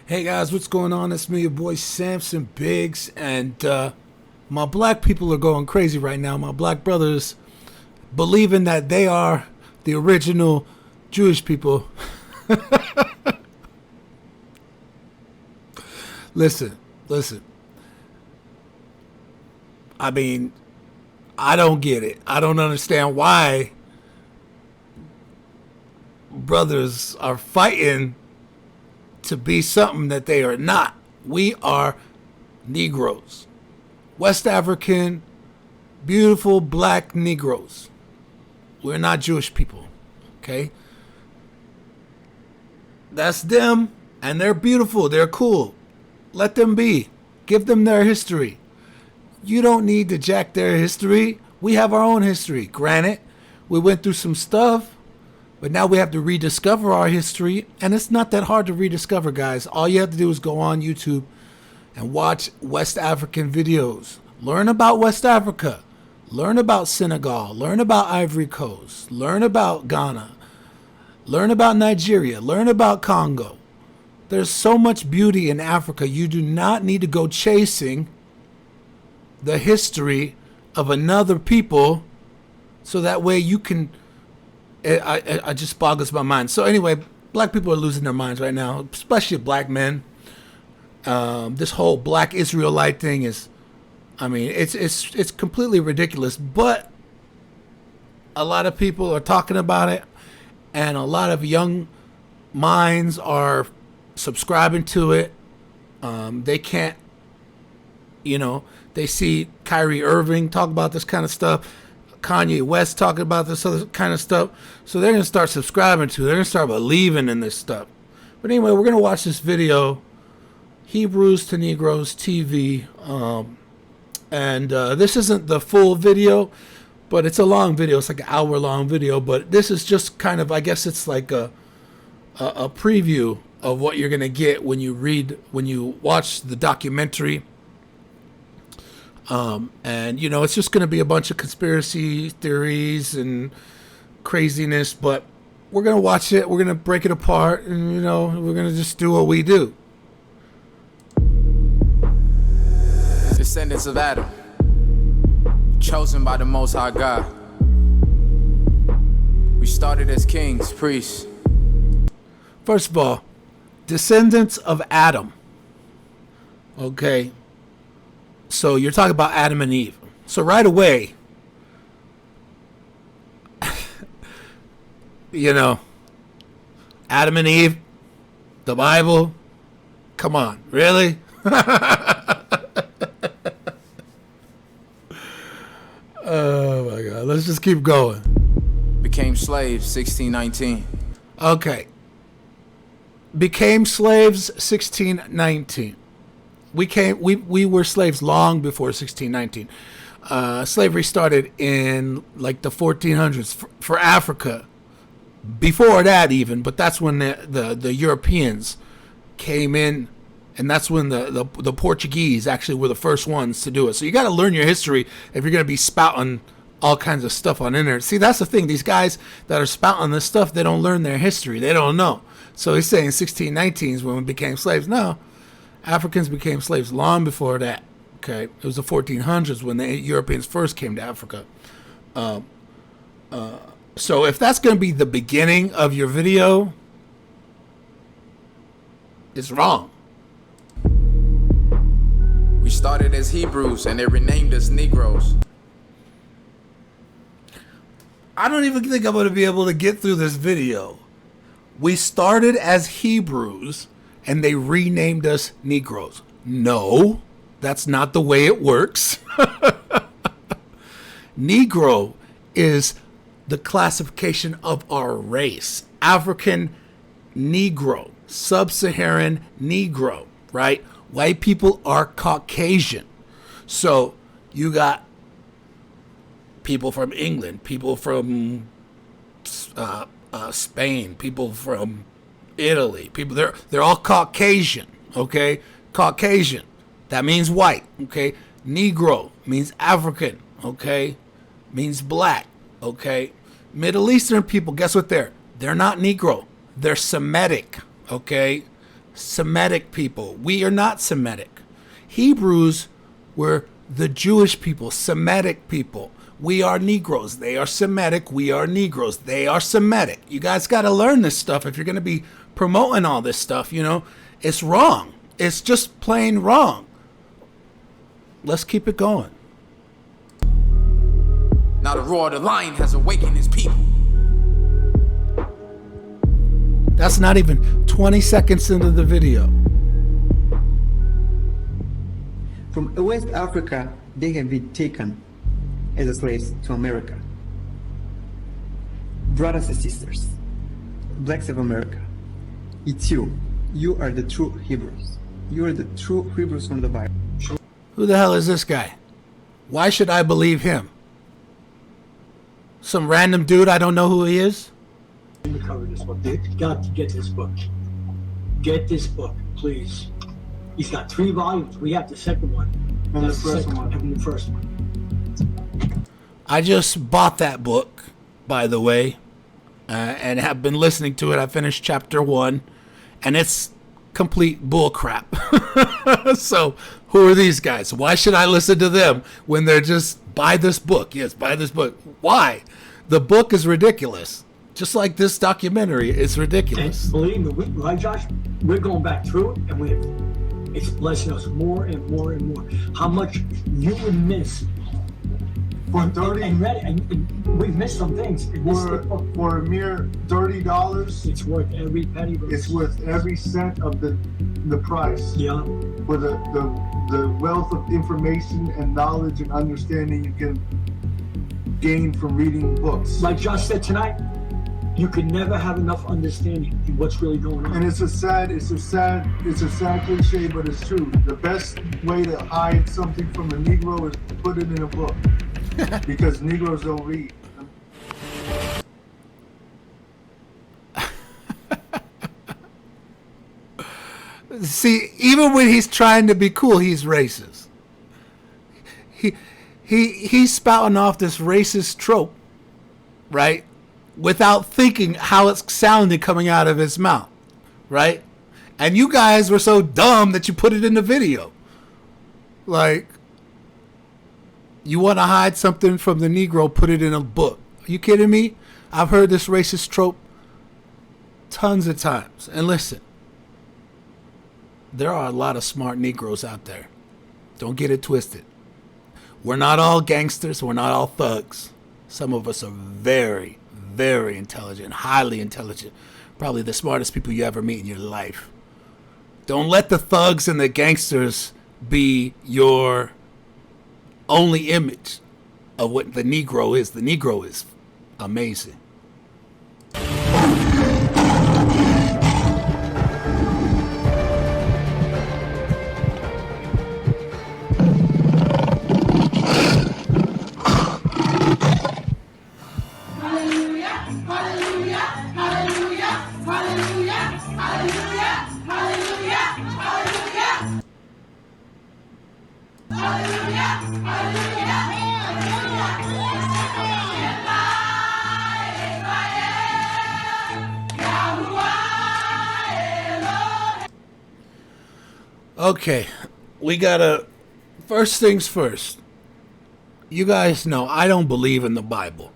Hey guys, what's going on? It's me, your boy Samson Biggs, and my black people are going crazy right now. My black brothers believing that they are the original Jewish people. Listen. I mean, I don't get it. I don't understand why brothers are fighting to be something that they are not. We are Negros. West African, beautiful black Negros. We're not Jewish people. Okay? That's them, and they're beautiful. They're cool. Let them be. Give them their history. You don't need to jack their history. We have our own history. Granted, we went through some stuff, but now we have to rediscover our history, and it's not that hard to rediscover, guys. All you have to do is go on YouTube and watch West African videos. Learn about West Africa. Learn about Senegal. Learn about Ivory Coast. Learn about Ghana. Learn about Nigeria. Learn about Congo. There's so much beauty in Africa. You do not need to go chasing the history of another people so that way you can... I just boggles my mind. So anyway, black people are losing their minds right now, especially black men. This whole black Israelite thing is, I mean, it's completely ridiculous. But a lot of people are talking about it, and a lot of young minds are subscribing to it. They can't, they see Kyrie Irving talk about this kind of stuff. Kanye West talking about this other kind of stuff. So they're going to start subscribing to it. They're going to start believing in this stuff. But anyway, we're going to watch this video, Hebrews to Negros TV. And this isn't the full video, but it's a long video. It's like an hour-long video. But this is just kind of, I guess it's like a preview of what you're going to get when you watch the documentary. And it's just going to be a bunch of conspiracy theories and craziness, but we're going to watch it. We're going to break it apart, and we're going to just do what we do. Descendants of Adam, chosen by the Most High God. We started as kings, priests. First of all, descendants of Adam. Okay. So you're talking about Adam and Eve. So right away, Adam and Eve, the Bible, come on, really? Oh my God, let's just keep going. Became slaves, 1619. Okay. Became slaves, 1619. We were slaves long before 1619. Slavery started in like the 1400s for Africa. Before that even, but that's when the Europeans came in, and that's when the Portuguese actually were the first ones to do it. So you got to learn your history if you're going to be spouting all kinds of stuff on the internet. See, that's the thing. These guys that are spouting this stuff, they don't learn their history. They don't know. So he's saying 1619 is when we became slaves. No. Africans became slaves long before that. Okay, it was the 1400s when the Europeans first came to Africa. So if that's going to be the beginning of your video, it's wrong. We started as Hebrews, and they renamed us Negros. I don't even think I'm going to be able to get through this video. We started as Hebrews, and they renamed us Negros. No, that's not the way it works. Negro is the classification of our race. African Negro, Sub-Saharan Negro, right? White people are Caucasian. So you got people from England, people from Spain, people from Italy, people they're all Caucasian, okay? Caucasian, that means white, okay? Negro means African, okay? Means black, okay? Middle Eastern people, guess what they're not Negro, they're Semitic, okay? Semitic people. We are not Semitic. Hebrews were the Jewish people, Semitic people. We are Negroes. They are Semitic. We are Negroes. They are Semitic. You guys got to learn this stuff if you're going to be promoting all this stuff, you know. It's wrong. It's just plain wrong. Let's keep it going. Now the roar of the lion has awakened his people. That's not even 20 seconds into the video. From West Africa, they have been taken as slaves to America. Brothers and sisters, blacks of America, it's you. You are the true Hebrews. You are the true Hebrews from the Bible. Who the hell is this guy? Why should I believe him? Some random dude, I don't know who he is? To cover this book. You've got to get this book. Get this book, please. He's got 3 volumes. We have the second one. And the first one. And the first one. I just bought that book, by the way, and have been listening to it. I finished chapter 1, and it's complete bullcrap. So, who are these guys? Why should I listen to them when they're just, buy this book? Yes, buy this book. Why? The book is ridiculous. Just like this documentary, it's ridiculous. And believe me, right, Josh? We're going back through it, and it's blessing us more and more and more. How much you would miss for 30 and we've missed some things. For a mere $30, it's worth every penny. it's worth every cent of the price. Yeah. For the wealth of information and knowledge and understanding you can gain from reading books. Like Josh said tonight, you can never have enough understanding of what's really going on. And it's a sad cliche, but it's true. The best way to hide something from a Negro is to put it in a book. Because Negroes don't read. See, even when he's trying to be cool, he's racist. He's spouting off this racist trope, right? Without thinking how it's sounding coming out of his mouth, right? And you guys were so dumb that you put it in the video. Like, you want to hide something from the Negro, put it in a book. Are you kidding me? I've heard this racist trope tons of times. And listen, there are a lot of smart Negroes out there. Don't get it twisted. We're not all gangsters. We're not all thugs. Some of us are very, very intelligent, highly intelligent. Probably the smartest people you ever meet in your life. Don't let the thugs and the gangsters be your only image of what the Negro is. The Negro is amazing. Okay, we gotta, first things first, you guys know I don't believe in the Bible,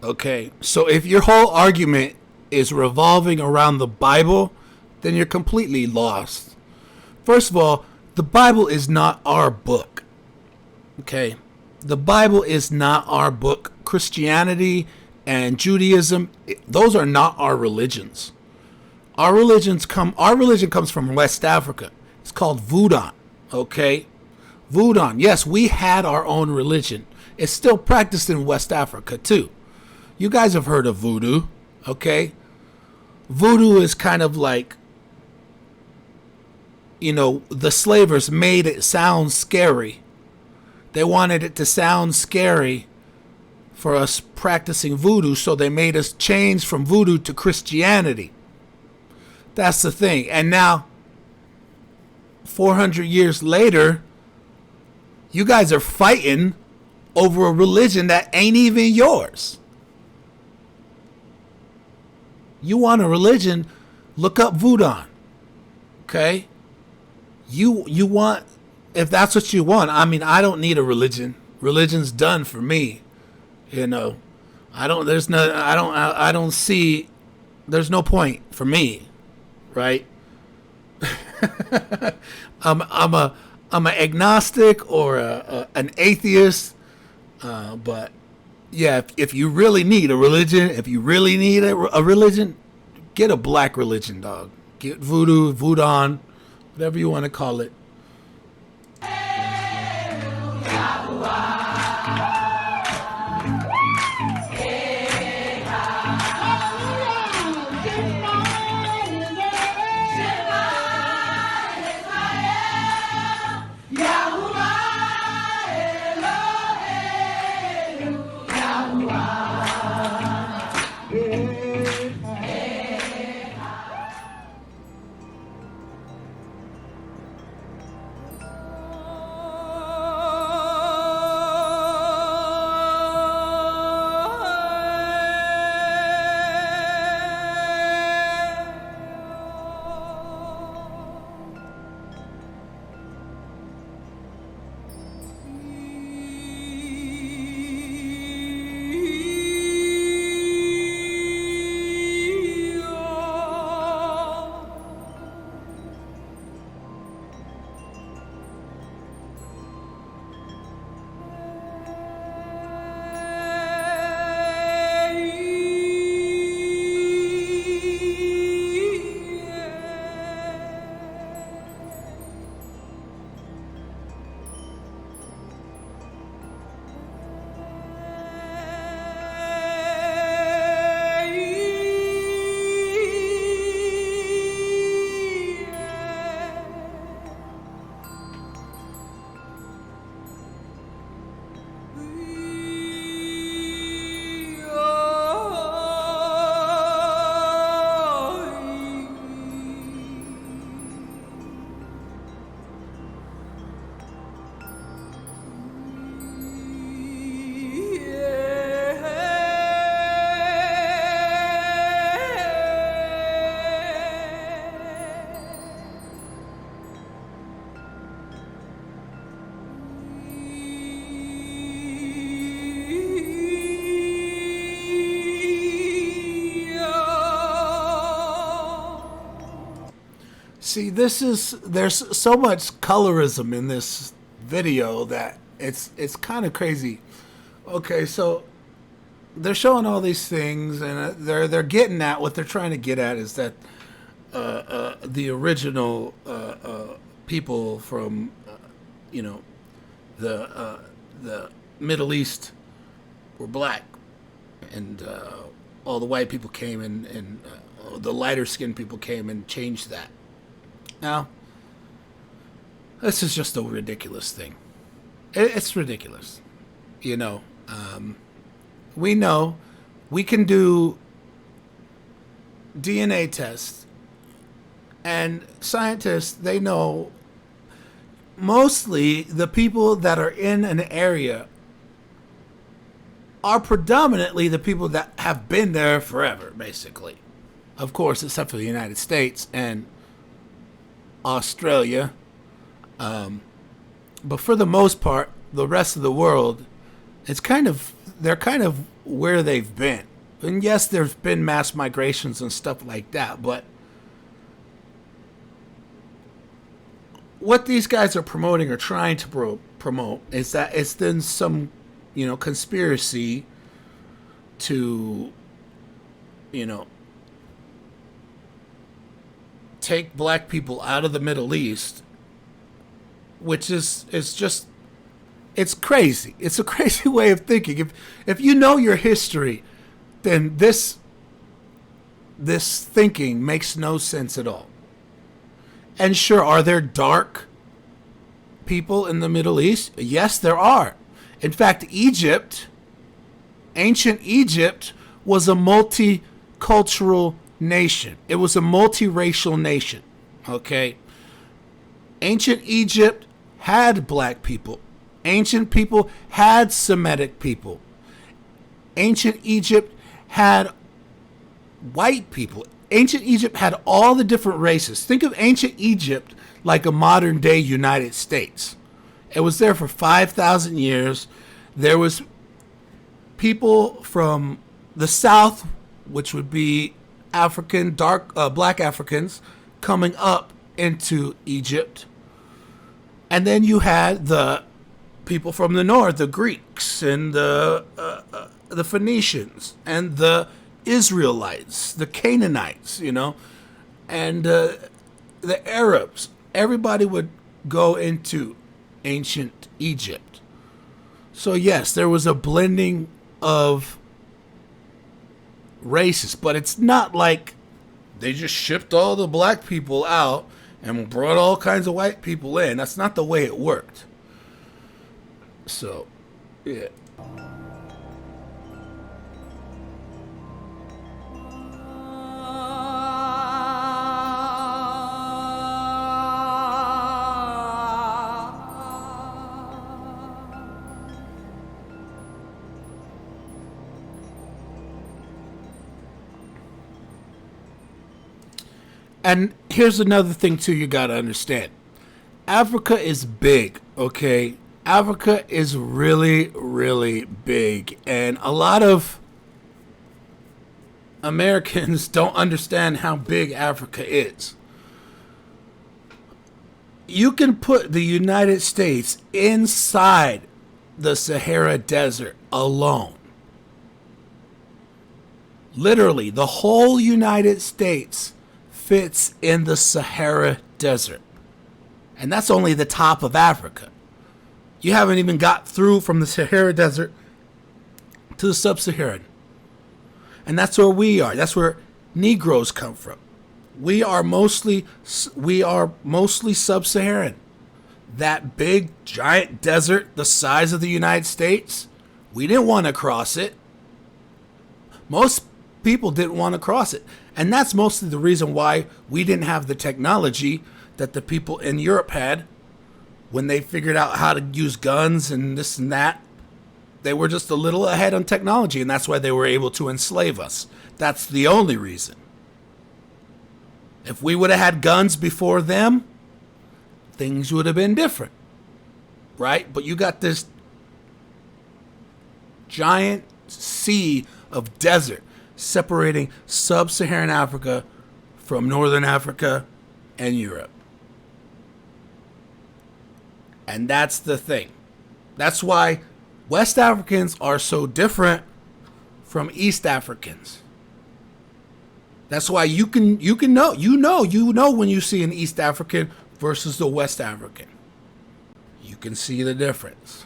okay? So if your whole argument is revolving around the Bible, then you're completely lost. First of all, the Bible is not our book, okay? The Bible is not our book. Christianity and Judaism, those are not our religions. Our religion comes from West Africa. It's called Voodoo, okay? Voodoo. Yes, we had our own religion. It's still practiced in West Africa, too. You guys have heard of voodoo, okay? Voodoo is kind of like, you know, the slavers made it sound scary. They wanted it to sound scary for us practicing voodoo, so they made us change from voodoo to Christianity. That's the thing. And now, 400 years later, you guys are fighting over a religion that ain't even yours. You want a religion, look up Voodoo. Okay? You want, if that's what you want, I mean, I don't need a religion. Religion's done for me. You know, I don't see, there's no point for me, right? I'm an agnostic or an atheist, but yeah, if you really need a religion, if you really need a religion, get a black religion, dog. Get voodoo, voodoo, whatever you want to call it. See, there's so much colorism in this video that it's kind of crazy. Okay, so they're showing all these things, and they're getting at what they're trying to get at is that the original people from the Middle East were black, and all the white people came and the lighter skinned people came and changed that. Now, this is just a ridiculous thing. It's ridiculous. We know we can do DNA tests, and scientists, they know mostly the people that are in an area are predominantly the people that have been there forever, basically. Of course, except for the United States and Australia. But for the most part, the rest of the world, they're kind of where they've been. And yes, there's been mass migrations and stuff like that, but what these guys are promoting or trying to promote is that it's then some, conspiracy to, take black people out of the Middle East, which is just, it's crazy. It's a crazy way of thinking. If you know your history, then this thinking makes no sense at all. And sure, are there dark people in the Middle East? Yes, there are. In fact, ancient Egypt was a multicultural nation. It was a multiracial nation. Okay? Ancient Egypt had black people. Ancient people had Semitic people. Ancient Egypt had white people. ancient Egypt had all the different races. Think of ancient Egypt like a modern day United States. It was there for 5,000 years. There was people from the south, which would be African, black Africans, coming up into Egypt. And then you had the people from the north, the Greeks and the Phoenicians and the Israelites, the Canaanites, and the Arabs. Everybody would go into ancient Egypt. So yes, there was a blending of races, but it's not like they just shipped all the black people out and brought all kinds of white people in. That's not the way it worked. So, yeah. And here's another thing, too, you got to understand. Africa is big, okay? Africa is really, really big. And a lot of Americans don't understand how big Africa is. You can put the United States inside the Sahara Desert alone. Literally, the whole United States fits in the Sahara Desert. And that's only the top of Africa. You haven't even got through from the Sahara Desert to the Sub-Saharan. And that's where we are. That's where Negros come from. We are mostly Sub-Saharan. That big, giant desert the size of the United States, we didn't want to cross it. Most people didn't want to cross it. And that's mostly the reason why we didn't have the technology that the people in Europe had when they figured out how to use guns and this and that. They were just a little ahead on technology, and that's why they were able to enslave us. That's the only reason. If we would have had guns before them, things would have been different, right? But you got this giant sea of desert separating sub-Saharan Africa from northern Africa and Europe. And that's the thing. That's why West Africans are so different from East Africans. That's why you know when you see an East African versus the West African. You can see the difference.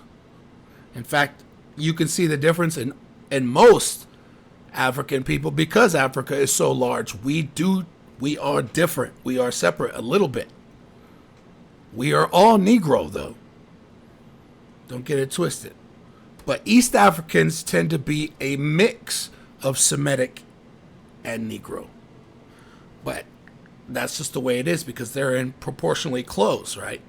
In fact, you can see the difference in most African people because Africa is so large. We are different. We are separate a little bit. We are all Negro, though. Don't get it twisted. But East Africans tend to be a mix of Semitic and Negro. But that's just the way it is because they're in proportionally close, right?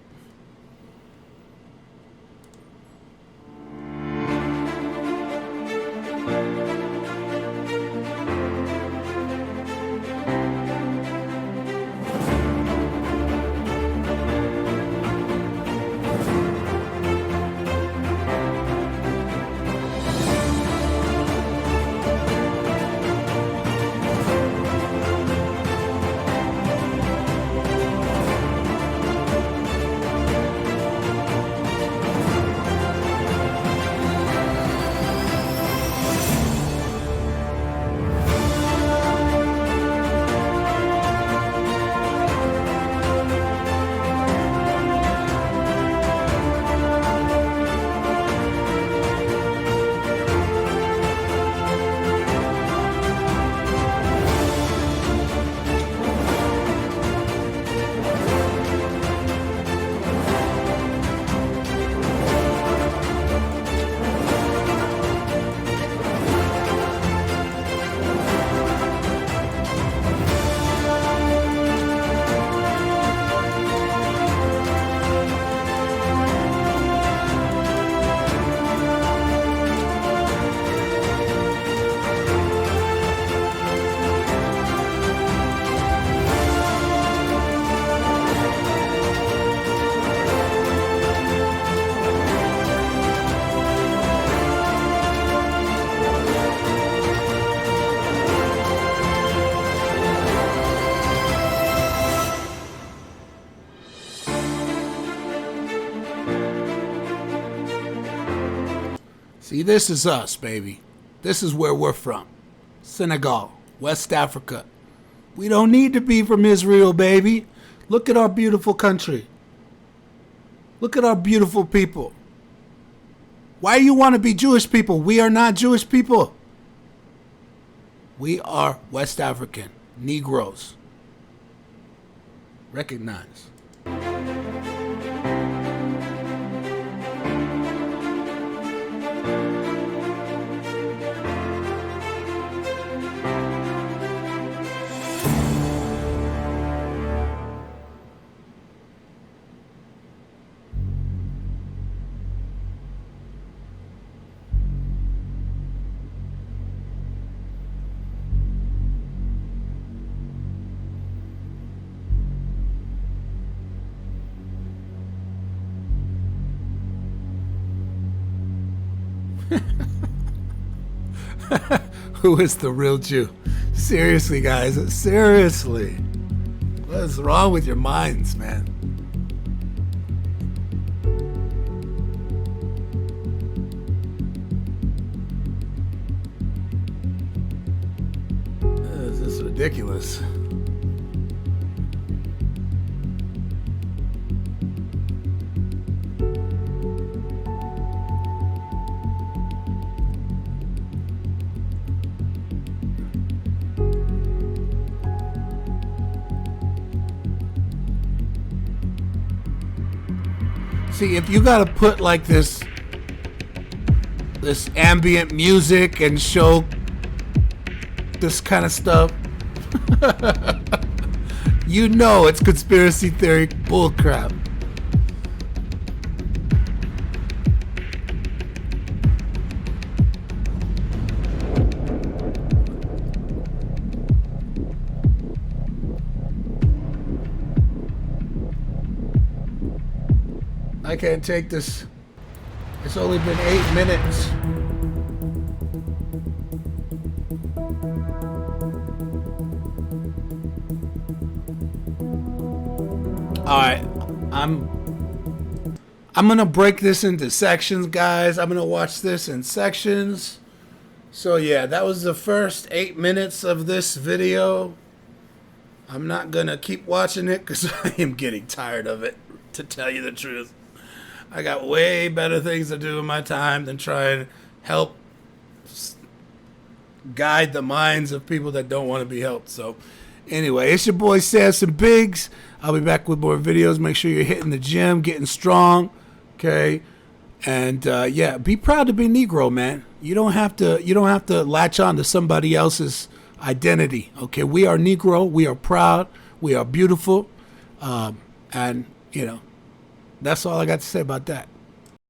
See, this is us, baby. This is where we're from. Senegal, West Africa. We don't need to be from Israel, baby. Look at our beautiful country. Look at our beautiful people. Why do you want to be Jewish people? We are not Jewish people. We are West African, Negros. Recognize. Who is the real Jew? Seriously, guys. Seriously. What is wrong with your minds, man? This is ridiculous. See, if you gotta put like this ambient music and show this kind of stuff, you know it's conspiracy theory bullcrap. I can't take this. It's only been 8 minutes. Alright, I'm gonna break this into sections, guys. I'm gonna watch this in sections. So yeah, that was the first 8 minutes of this video. I'm not gonna keep watching it because I am getting tired of it, to tell you the truth. I got way better things to do in my time than try and help guide the minds of people that don't want to be helped. So anyway, it's your boy Samson Biggs. I'll be back with more videos. Make sure you're hitting the gym, getting strong, okay? And yeah, be proud to be Negro, man. You don't have to latch on to somebody else's identity, okay? We are Negro. We are proud. We are beautiful. And you know, that's all I got to say about that.